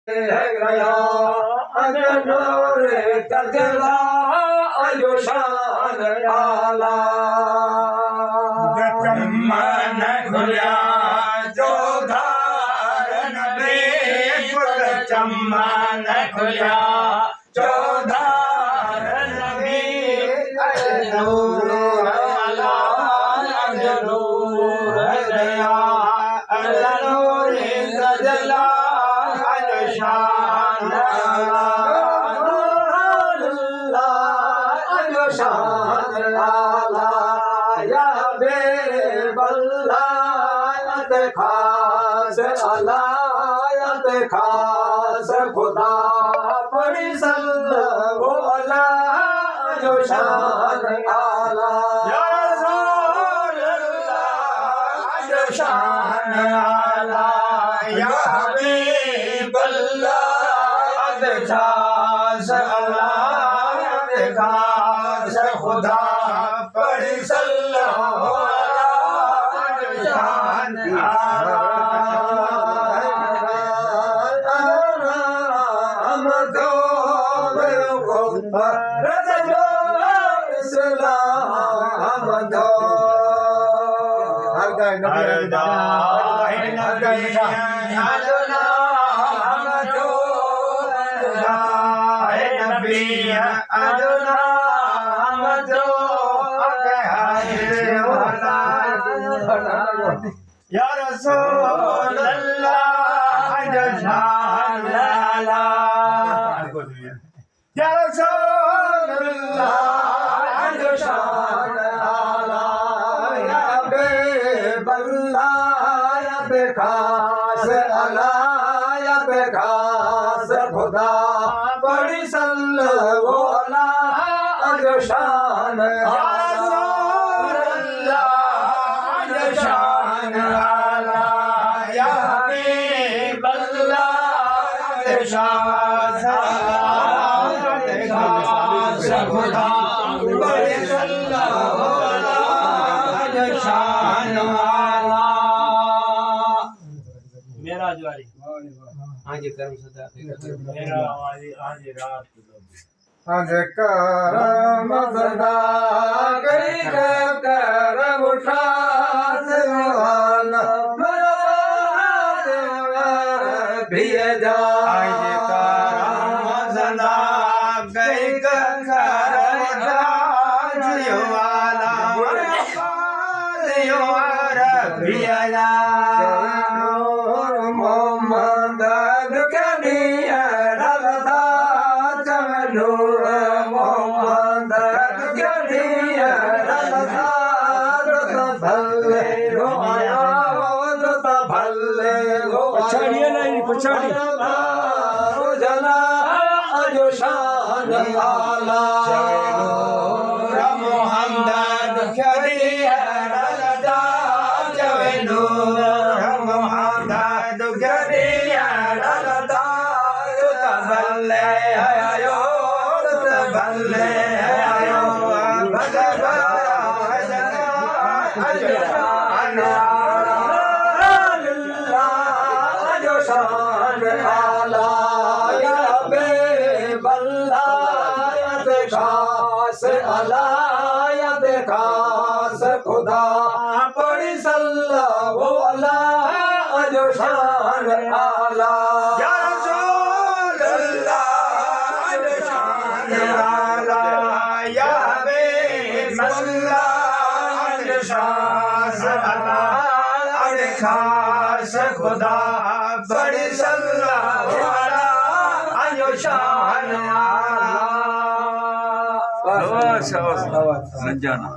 गया अजनूर तजला अजो शान आला मन खुलिया जो धारन बेपुर चमन खुलिया जो धारन अजनूर आला अजनूर गया अजनूर तजला शान अजो शान आला या बेबल्लायत खास अलायत खास खुदा पड़ी सल्लल्लाहु अला अजो शान आला या रसूल अल्लाह अजो शान आला या खास अल्लाह खास खुदा पढ़ सल्लल्लाहु अलैहि शान हम दो रजो इस्लाम दो हर गाय या रसूल अल्लाह अजो शान आला या रसूल अल्लाह अजो शान आला या बेबल्ला या बेखास अला या बेखास खुदा बड़ी सल्लल्लाहु अला अजो शान आला शान आला या बेबल्ला खास खुदा बड़े सल्लल्लाहु अलैहि शान आला मेरा ज्वारी आज कर्म सदा मेरा आज रात आज करम सदा कई करम उठास वाला भेजा आज करम सदा कई करम वाला भेजा मोहम्मद कनिया रलदा चमनूर मोहम्मद कनिया रलदा भल्ले रो आया भल्ले रो पछाड़िए नहीं पछाड़ी जना अजो शान आला मोहम्मद कनिया रलदा चमनूर मोहम्मद कनिया रलदा भल्ले आयो भल्ले आयो अजो शान आला या बेबल्ला या खास अला या खास खुदा पड़ी सल्लल्लाहु अला अजो शान आला या रसूल अल्लाह अजो शान आला या बेबल्ला अजो शान आला अजो खास खुदा बड़ी सल्लल्लाहु अला अजो शान आला शाबाश शाबाश रंजाना